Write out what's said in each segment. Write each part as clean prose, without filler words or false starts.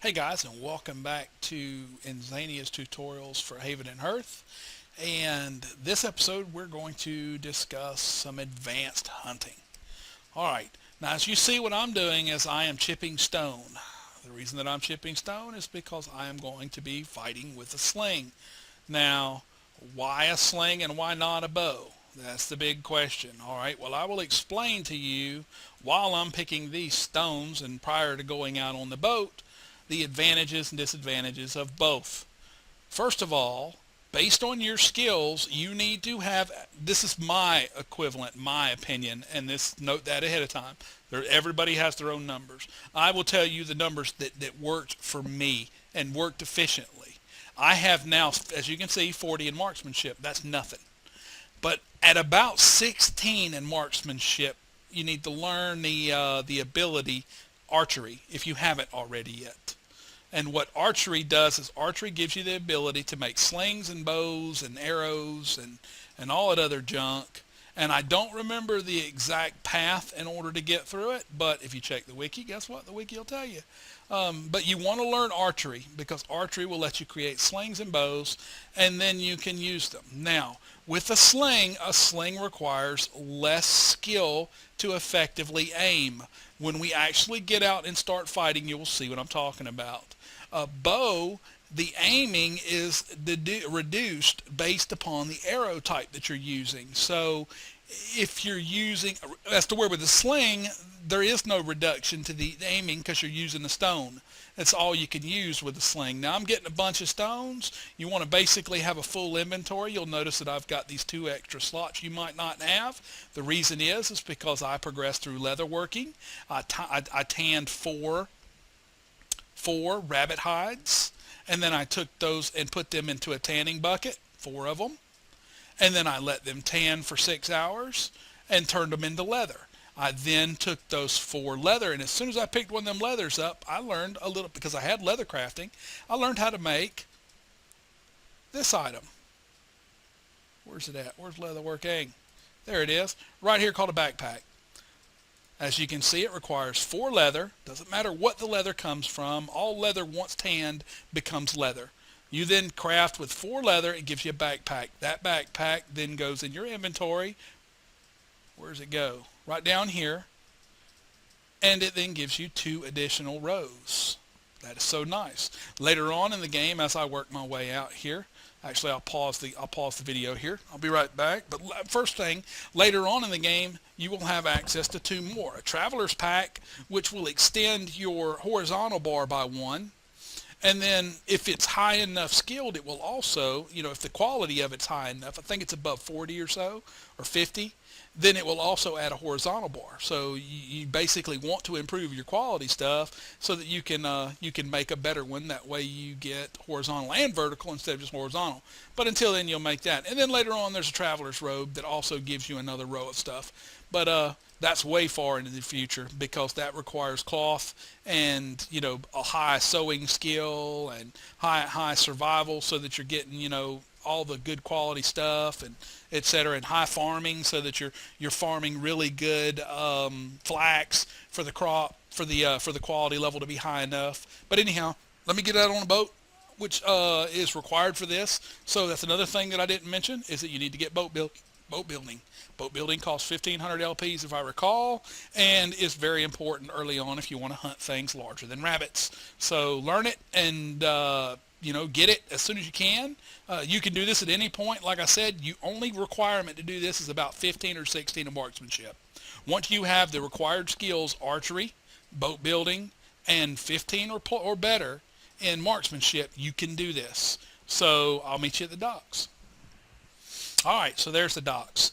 Hey guys, and welcome back to Inzainia's tutorials for Haven and Hearth. And this episode we're going to discuss some advanced hunting. Alright, now as you see, what I'm doing is I am chipping stone. The reason that I'm chipping stone is because I am going to be fighting with a sling. Now, why a sling and why not a bow? That's the big question. Alright, well, I will explain to you while I'm picking these stones and prior to going out on the boat the advantages and disadvantages of both. First of all, based on your skills, you need to have, this is my equivalent, my opinion, and this, note that ahead of time. Everybody has their own numbers. I will tell you the numbers that worked for me and worked efficiently. I have now, as you can see, 40 in marksmanship. That's nothing. But at about 16 in marksmanship, you need to learn the ability archery if you haven't already yet. And what archery does is archery gives you the ability to make slings and bows and arrows and all that other junk. And I don't remember the exact path in order to get through it, but if you check the wiki, guess what? The wiki will tell you. But you want to learn archery because archery will let you create slings and bows, and then you can use them. Now, with a sling requires less skill to effectively aim. When we actually get out and start fighting, you will see what I'm talking about. A bow, the aiming is reduced based upon the arrow type that you're using. So if you're using, as to where with the sling, there is no reduction to the aiming because you're using a stone. That's all you can use with the sling. Now I'm getting a bunch of stones. You want to basically have a full inventory. You'll notice that I've got these 2 extra slots you might not have. The reason is because I progressed through leather working. I tanned four rabbit hides, and then I took those and put them into a tanning bucket, 4 of them, and then I let them tan for 6 hours and turned them into leather. I then took those 4 leather, and as soon as I picked one of them leathers up, I learned a little, because I had leather crafting, I learned how to make this item. Where's it at? Where's leather working? There it is, right here, called a backpack. As you can see, it requires 4 leather. Doesn't matter what the leather comes from. All leather once tanned becomes leather. You then craft with 4 leather. It gives you a backpack. That backpack then goes in your inventory. Where does it go? Right down here. And it then gives you 2 additional rows. That is so nice. Later on in the game, as I work my way out here, actually, I'll pause the video here. I'll be right back. But first thing, later on in the game, you will have access to 2 more. A traveler's pack, which will extend your horizontal bar by 1. And then if it's high enough skilled, it will also, if the quality of it's high enough, I think it's above 40 or so, or 50, then it will also add a horizontal bar. So you basically want to improve your quality stuff so that you can make a better one. That way you get horizontal and vertical instead of just horizontal. But until then, you'll make that. And then later on, there's a traveler's robe that also gives you another row of stuff. But that's way far into the future because that requires cloth and a high sewing skill and high survival so that you're getting all the good quality stuff and etc. and high farming so that you're farming really good flax for the crop for the quality level to be high enough. But anyhow, let me get out on a boat, which is required for this. So that's another thing that I didn't mention is that you need to get boat building. Boat building costs 1,500 LPs if I recall, and is very important early on if you want to hunt things larger than rabbits. So learn it and get it as soon as you can. You can do this at any point. Like I said, your only requirement to do this is about 15 or 16 in marksmanship. Once you have the required skills, archery, boat building, and 15 or better in marksmanship, you can do this. So I'll meet you at the docks. All right, so there's the docks.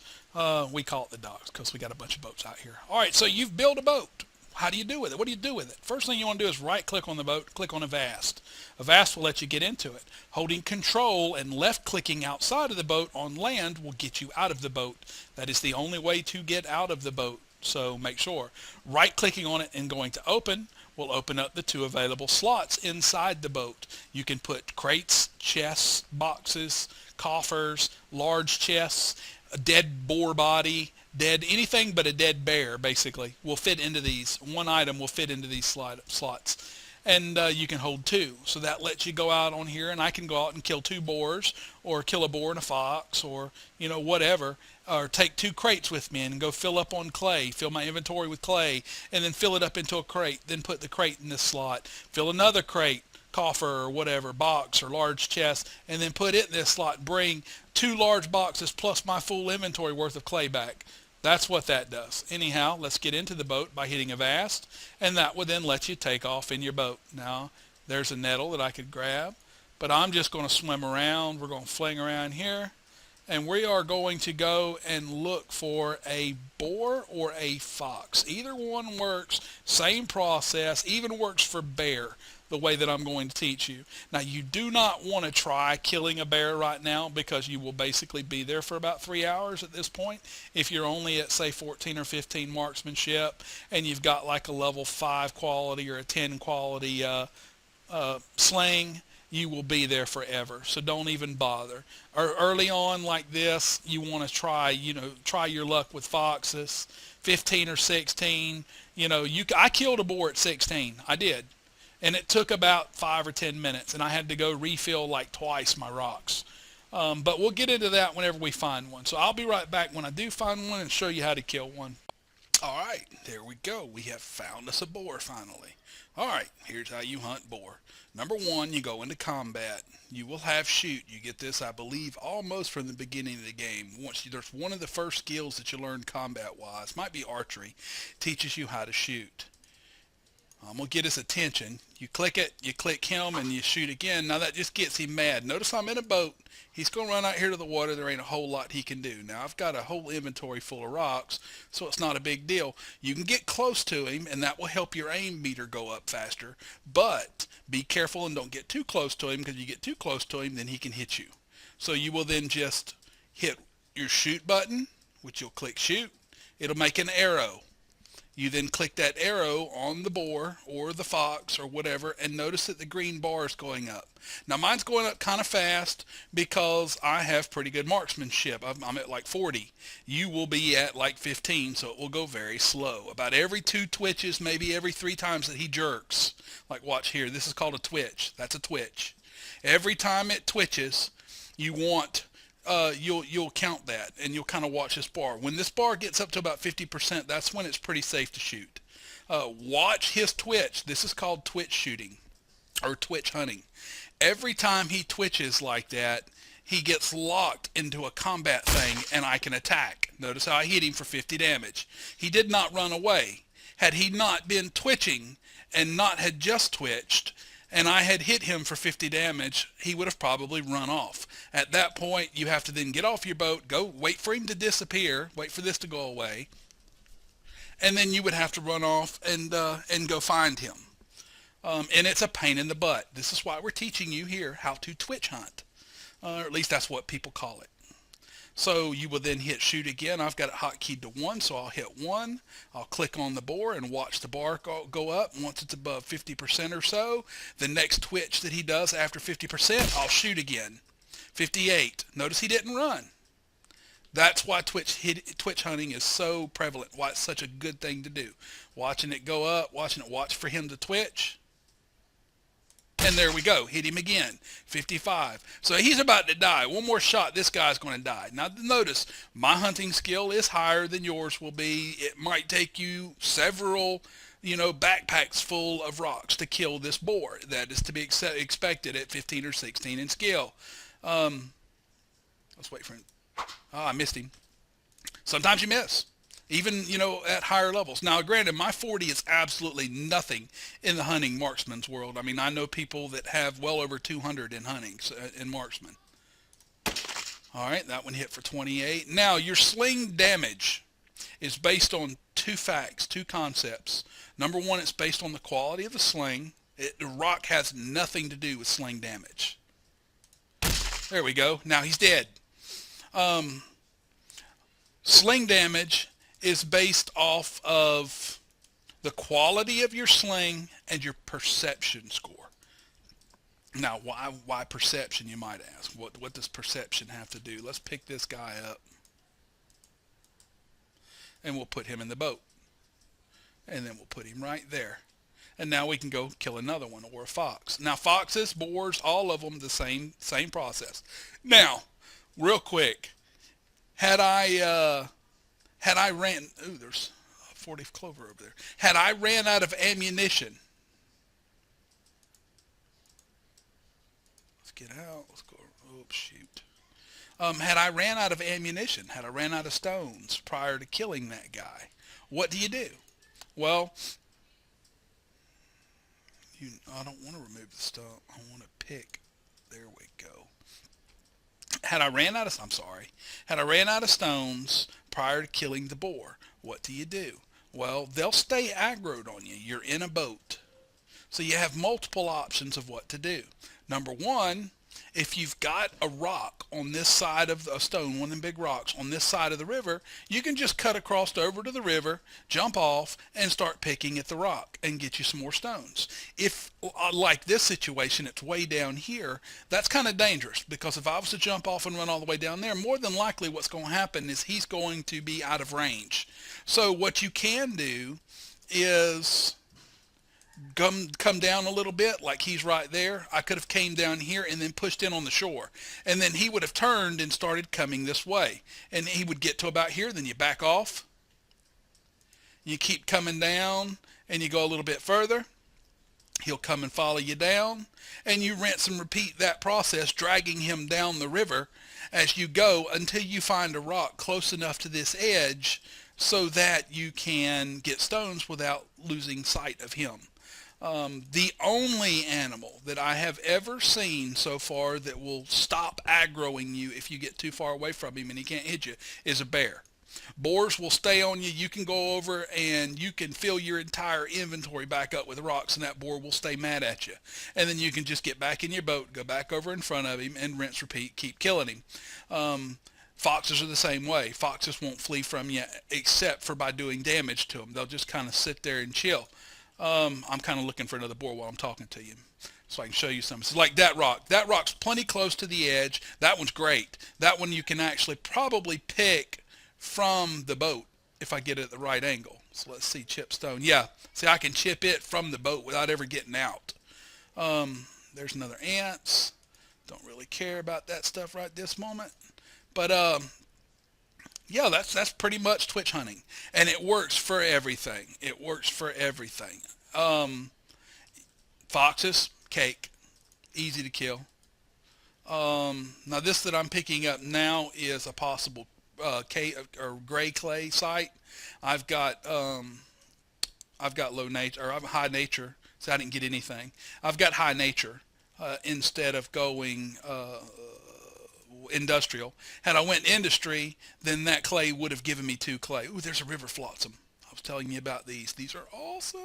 We call it the docks because we got a bunch of boats out here. All right, so you've built a boat. How do you do with it? What do you do with it? First thing you want to do is right-click on the boat, click on Avast. Avast will let you get into it. Holding Control and left-clicking outside of the boat on land will get you out of the boat. That is the only way to get out of the boat, so make sure. Right-clicking on it and going to Open will open up the 2 available slots inside the boat. You can put crates, chests, boxes, coffers, large chests, a dead boar body, anything but a dead bear basically will fit into these. One item will fit into these slots. and you can hold two. So that lets you go out on here, and I can go out and kill two boars, or kill a boar and a fox, or whatever, or take two crates with me and go fill up on clay, fill my inventory with clay, and then fill it up into a crate. Then put the crate in this slot, fill another crate, coffer or whatever, box or large chest, and then put it in this slot. Bring two large boxes plus my full inventory worth of clay back. That's what that does. Anyhow, let's get into the boat by hitting avast, and that would then let you take off in your boat. Now, there's a nettle that I could grab, but I'm just going to swim around. We're going to fling around here, and we are going to go and look for a boar or a fox. Either one works, same process, even works for bear, the way that I'm going to teach you. Now, you do not want to try killing a bear right now, because you will basically be there for about 3 hours at this point. If you're only at, say, 14 or 15 marksmanship, and you've got like a level 5 quality or a 10 quality sling, you will be there forever. So don't even bother. Or early on like this, you want to try your luck with foxes. 15 or 16, I killed a boar at 16. I did. And it took about 5 or 10 minutes, and I had to go refill like twice my rocks. But we'll get into that whenever we find one. So I'll be right back when I do find one and show you how to kill one. All right, there we go. We have found us a boar finally. All right, here's how you hunt boar. Number one, you go into combat. You will have shoot. You get this, I believe, almost from the beginning of the game. There's one of the first skills that you learn combat-wise. Might be archery. Teaches you how to shoot. We'll get his attention. You click it, you click him, and you shoot again. Now that just gets him mad. Notice I'm in a boat. He's going to run out here to the water. There ain't a whole lot he can do. Now I've got a whole inventory full of rocks, so it's not a big deal. You can get close to him, and that will help your aim meter go up faster. But be careful and don't get too close to him, because you get too close to him, then he can hit you. So you will then just hit your shoot button, which you'll click shoot. It'll make an arrow. You then click that arrow on the boar or the fox or whatever, and notice that the green bar is going up. Now mine's going up kind of fast because I have pretty good marksmanship. I'm at like 40. You will be at like 15, so it will go very slow. About every 2 twitches, maybe every 3 times that he jerks. Like watch here, this is called a twitch. That's a twitch. Every time it twitches, you want you'll count that, and you'll kind of watch this bar. When this bar gets up to about 50%, that's when it's pretty safe to shoot. Watch his twitch. This is called twitch shooting or twitch hunting. Every time he twitches like that, he gets locked into a combat thing, and I can attack. Notice how I hit him for 50 damage. He did not run away. Had he not been twitching and not had just twitched, and I had hit him for 50 damage, he would have probably run off. At that point, you have to then get off your boat, go wait for him to disappear, wait for this to go away, and then you would have to run off and go find him. And it's a pain in the butt. This is why we're teaching you here how to twitch hunt, or at least that's what people call it. So you will then hit shoot again. I've got it hotkeyed to 1, so I'll hit 1. I'll click on the boar and watch the bar go up. Once it's above 50% or so, the next twitch that he does after 50%, I'll shoot again. 58. Notice he didn't run. That's why twitch hunting is so prevalent, why it's such a good thing to do. Watching it go up, watch for him to twitch. And there we go. Hit him again. 55. So he's about to die. One more shot, this guy's going to die. Now notice, my hunting skill is higher than yours will be. It might take you several, backpacks full of rocks to kill this boar. That is to be expected at 15 or 16 in skill. Let's wait for him. Oh, I missed him. Sometimes you miss. Even, at higher levels. Now, granted, my 40 is absolutely nothing in the hunting marksman's world. I mean, I know people that have well over 200 in hunting, in marksman. All right, that one hit for 28. Now, your sling damage is based on 2 facts, 2 concepts. Number one, it's based on the quality of the sling. The rock has nothing to do with sling damage. There we go. Now he's dead. Sling damage is based off of the quality of your sling and your perception score. Now, why perception, you might ask? What does perception have to do? Let's pick this guy up, and we'll put him in the boat, and then we'll put him right there. And now we can go kill another one or a fox. Now foxes, boars, all of them the same process. Now, real quick, had I ran, ooh, there's 40 clover over there. Had I ran out of ammunition, let's get out. Let's go. Oh shoot. Had I ran out of ammunition, had I ran out of stones prior to killing that guy, what do you do? Well, I don't want to remove the stump. I want to pick. There we go. I'm sorry. Had I ran out of stones prior to killing the boar, what do you do? Well, they'll stay aggroed on you. You're in a boat. So you have multiple options of what to do. Number one, if you've got a rock on this side of a stone, one of them big rocks on this side of the river, you can just cut across over to the river, jump off, and start picking at the rock and get you some more stones. If, like this situation, it's way down here, that's kind of dangerous, because if I was to jump off and run all the way down there, more than likely what's going to happen is he's going to be out of range. So what you can do is come down a little bit, like he's right there. I could have came down here and then pushed in on the shore, and then he would have turned and started coming this way, and he would get to about here. Then you back off, you keep coming down, and you go a little bit further. He'll come and follow you down, and you rinse and repeat that process, dragging him down the river as you go until you find a rock close enough to this edge so that you can get stones without losing sight of him. The only animal that I have ever seen so far that will stop aggroing you if you get too far away from him and he can't hit you is a bear. Boars will stay on you. You can go over and you can fill your entire inventory back up with rocks, and that boar will stay mad at you. And then you can just get back in your boat, go back over in front of him, and rinse, repeat, keep killing him. Foxes are the same way. Foxes won't flee from you except for by doing damage to them. They'll just kind of sit there and chill. I'm kind of looking for another boar while I'm talking to you, so I can show you something. So like that rock. That rock's plenty close to the edge. That one's great. That one you can actually probably pick from the boat if I get it at the right angle. So let's see, chip stone. Yeah, see, I can chip it from the boat without ever getting out. There's another ants. Don't really care about that stuff right this moment. But yeah, that's pretty much twitch hunting, and it works for everything. It works for everything. Foxes, cake, easy to kill. Now this that I'm picking up now is a possible gray clay site. I've got low nature, or I've high nature, so I didn't get anything. I've got high nature instead of going industrial. Had I went industry, then that clay would have given me 2 clay. Ooh, there's a river flotsam. I was telling you about these. These are awesome.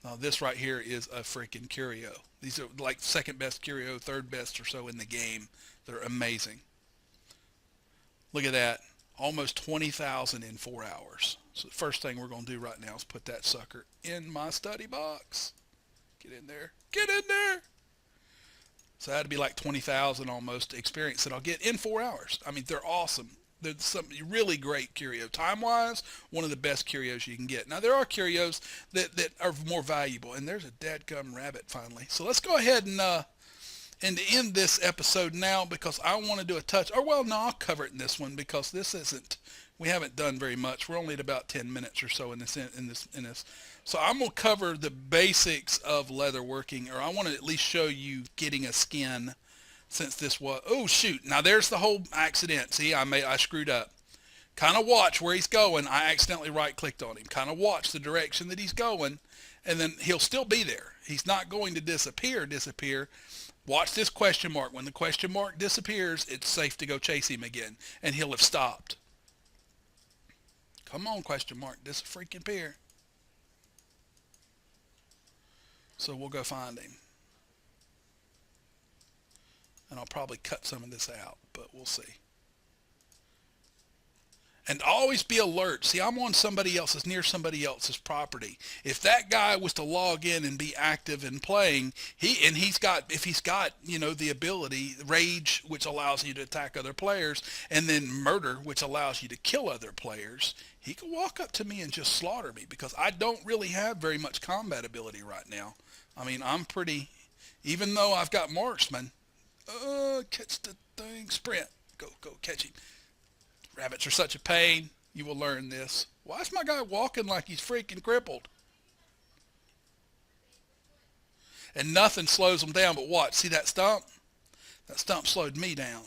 Now this right here is a freaking curio. These are like second best curio, third best or so in the game. They're amazing. Look at that. Almost 20,000 in 4 hours. So the first thing we're going to do right now is put that sucker in my study box. Get in there. Get in there. So that'd be like 20,000 almost experience that I'll get in 4 hours. I mean, they're awesome. They're some really great curio. Time-wise, one of the best curios you can get. Now, there are curios that are more valuable. And there's a dadgum rabbit finally. So let's go ahead and end this episode now, because I want to do a touch. Or, well, no, I'll cover it in this one, because this isn't, we haven't done very much. We're only at about 10 minutes or so in this. So I'm going to cover the basics of leather working, or I want to at least show you getting a skin, since this was, oh shoot, now there's the whole accident. See, I screwed up. Kind of watch where he's going. I accidentally right clicked on him. Kind of watch the direction that he's going, and then he'll still be there. He's not going to disappear. Watch this question mark. When the question mark disappears, it's safe to go chase him again, and he'll have stopped. Come on, question mark, disappear. So we'll go find him. And I'll probably cut some of this out, but we'll see. And always be alert. See, I'm on somebody else's, near somebody else's property. If that guy was to log in and be active and playing, if he's got, the ability, rage, which allows you to attack other players, and then murder, which allows you to kill other players, he could walk up to me and just slaughter me because I don't really have very much combat ability right now. I mean, I'm pretty, even though I've got marksman, catch the thing, sprint, go catch him. Rabbits are such a pain. You will learn this. Why is my guy walking like he's freaking crippled? And nothing slows him down but what? See that stump? That stump slowed me down.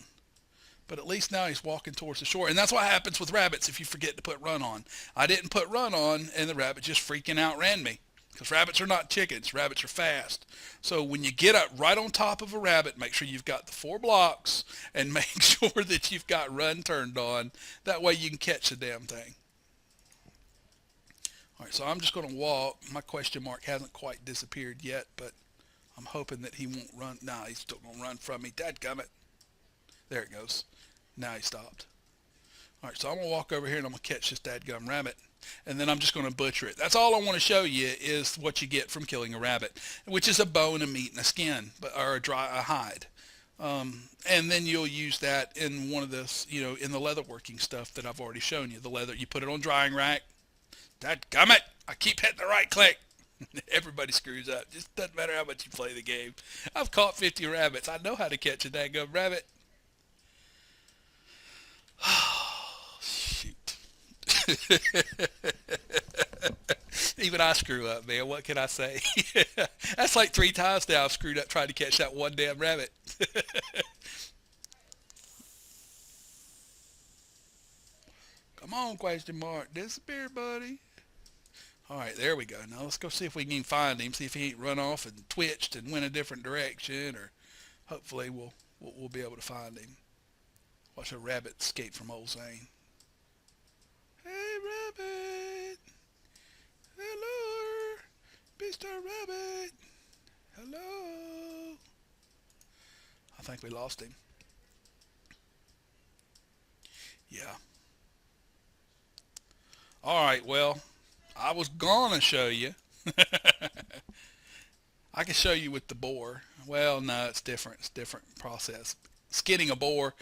But at least now he's walking towards the shore. And that's what happens with rabbits if you forget to put run on. I didn't put run on, and the rabbit just freaking outran me. Because rabbits are not chickens. Rabbits are fast. So when you get up right on top of a rabbit, make sure you've got the 4 blocks and make sure that you've got run turned on. That way you can catch the damn thing. All right, so I'm just going to walk. My question mark hasn't quite disappeared yet, but I'm hoping that he won't run. Nah, he's still going to run from me. Dadgummit. There it goes. Now he stopped. All right, so I'm going to walk over here and I'm going to catch this dadgum rabbit. And then I'm just going to butcher it. That's all I want to show you is what you get from killing a rabbit, which is a bone, a meat, and a skin, or a hide. And then you'll use that in one of this, in the leatherworking stuff that I've already shown you. The leather, you put it on drying rack. Dadgummit, I keep hitting the right click. Everybody screws up. Just doesn't matter how much you play the game. I've caught 50 rabbits. I know how to catch a dadgum rabbit. Shoot. Even I screw up, man. What can I say? That's like 3 times now I've screwed up trying to catch that one damn rabbit. Come on, question mark. Disappear, buddy. All right, there we go. Now let's go see if we can find him, see if he ain't run off and twitched and went a different direction, or hopefully we'll be able to find him. Watch a rabbit escape from old Zane. Hey, rabbit. Hello, Mr. Rabbit. Hello. I think we lost him. Yeah. All right, well, I was gonna show you. I can show you with the boar. Well, no, it's different. It's a different process. Skinning a boar.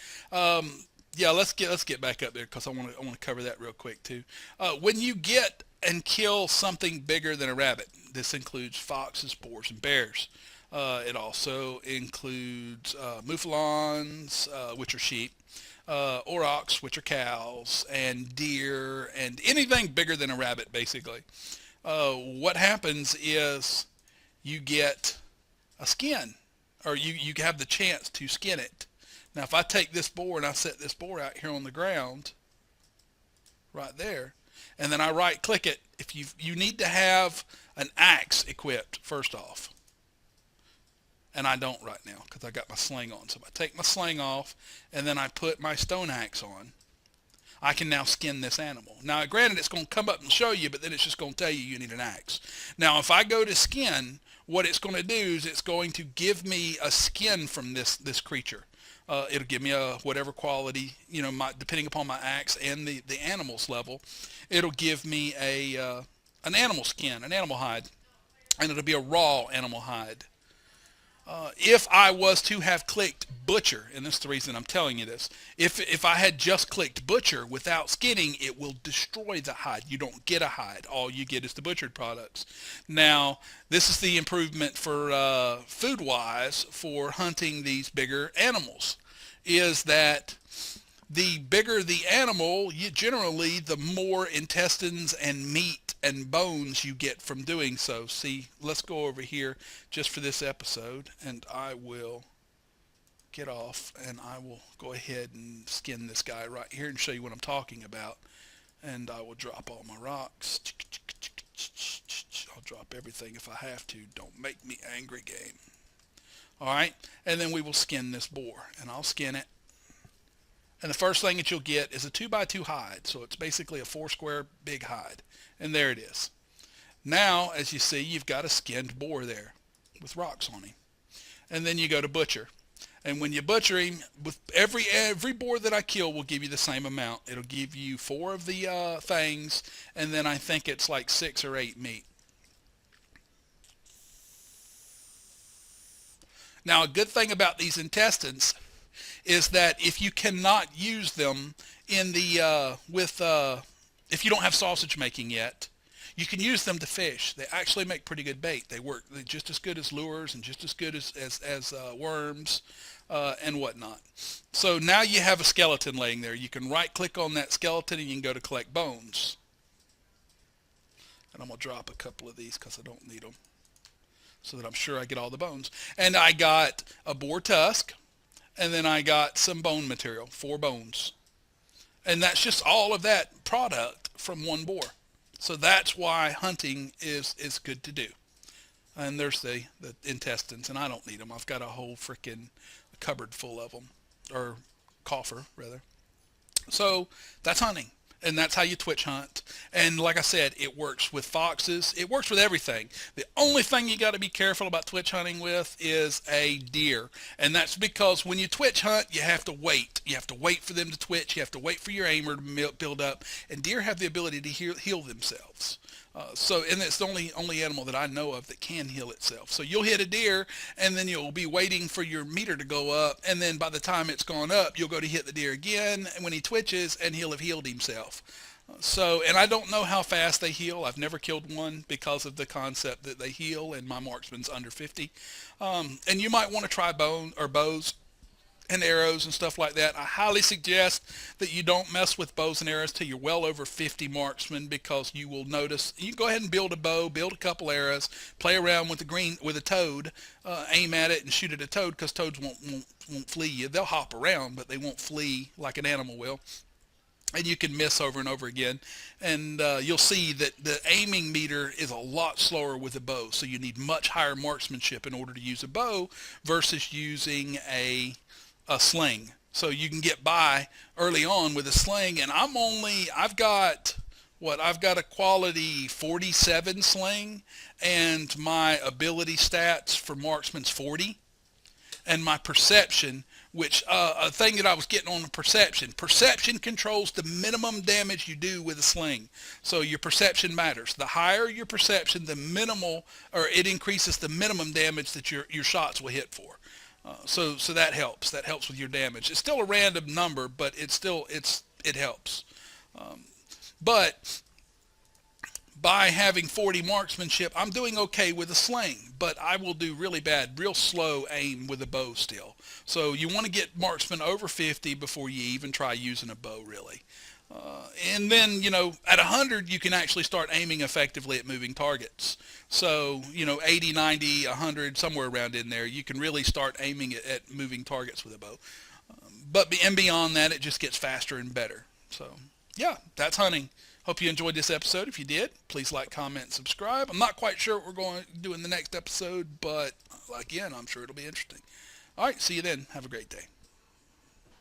Yeah, let's get back up there because I want to cover that real quick too. When you get and kill something bigger than a rabbit, this includes foxes, boars, and bears. It also includes mouflons, which are sheep, aurochs, which are cows, and deer, and anything bigger than a rabbit, basically. What happens is you get a skin, or you have the chance to skin it. Now, if I take this boar and I set this boar out here on the ground, right there, and then I right-click it, if you need to have an axe equipped first off, and I don't right now because I got my sling on. So if I take my sling off and then I put my stone axe on, I can now skin this animal. Now, granted, it's going to come up and show you, but then it's just going to tell you need an axe. Now, if I go to skin, what it's going to do is it's going to give me a skin from this creature. It'll give me a whatever quality, depending upon my axe and the animal's level. It'll give me an animal skin, an animal hide, and it'll be a raw animal hide. If I was to have clicked butcher, and this is the reason I'm telling you this, if I had just clicked butcher without skinning, it will destroy the hide. You don't get a hide. All you get is the butchered products. Now, this is the improvement for food-wise for hunting these bigger animals, is that the bigger the animal, generally the more intestines and meat and bones you get from doing so. See, let's go over here just for this episode, and I will get off, and I will go ahead and skin this guy right here and show you what I'm talking about. And I will drop all my rocks. I'll drop everything if I have to. Don't make me angry, game. All right, and then we will skin this boar, and I'll skin it. And the first thing that you'll get is a 2x2 hide. So it's basically a 4 square big hide. And there it is. Now, as you see, you've got a skinned boar there with rocks on him. And then you go to butcher. And when you butcher him, with every boar that I kill will give you the same amount. It'll give you 4 of the fangs, and then I think it's like 6 or 8 meat. Now, a good thing about these intestines is that if you cannot use them in the if you don't have sausage making yet, you can use them to fish. They actually make pretty good bait. They work just as good as lures and just as good as worms and whatnot. So now you have a skeleton laying there. You can right click on that skeleton and you can go to collect bones. And I'm going to drop a couple of these because I don't need them, so that I'm sure I get all the bones. And I got a boar tusk, and then I got some bone material, 4 bones. And that's just all of that product from one boar. So that's why hunting is good to do. And there's the intestines, and I don't need them. I've got a whole freaking cupboard full of them, or coffer rather. So that's hunting, and that's how you twitch hunt. And like I said, it works with foxes. It works with everything. The only thing you got to be careful about twitch hunting with is a deer, and that's because when you twitch hunt, you have to wait. You have to wait for them to twitch. You have to wait for your aimer to build up, and deer have the ability to heal themselves. And it's the only animal that I know of that can heal itself. So you'll hit a deer, and then you'll be waiting for your meter to go up, and then by the time it's gone up, you'll go to hit the deer again, and when he twitches, and he'll have healed himself. And I don't know how fast they heal. I've never killed one because of the concept that they heal, and my marksman's under 50. And you might want to try bows and arrows and stuff like that. I highly suggest that you don't mess with bows and arrows till you're well over 50 marksmen, because you will notice. You can go ahead and build a bow, build a couple arrows, play around with a toad, aim at it and shoot at a toad, because toads won't flee you. They'll hop around, but they won't flee like an animal will. And you can miss over and over again, and you'll see that the aiming meter is a lot slower with a bow, so you need much higher marksmanship in order to use a bow versus using a sling. So you can get by early on with a sling, and I've got a quality 47 sling, and my ability stats for marksman's 40, and my perception, which a thing that I was getting on the perception controls the minimum damage you do with a sling. So your perception matters. The higher your perception, it increases the minimum damage that your shots will hit for. So that helps. That helps with your damage. It's still a random number, but it helps. But by having 40 marksmanship, I'm doing okay with a sling, but I will do really bad, real slow aim with a bow still. So you want to get marksman over 50 before you even try using a bow, really. And then, at 100, you can actually start aiming effectively at moving targets. So, 80, 90, 100, somewhere around in there, you can really start aiming at moving targets with a bow. And beyond that, it just gets faster and better. So, yeah, that's hunting. Hope you enjoyed this episode. If you did, please like, comment, and subscribe. I'm not quite sure what we're going to do in the next episode, but again, I'm sure it'll be interesting. All right, see you then. Have a great day.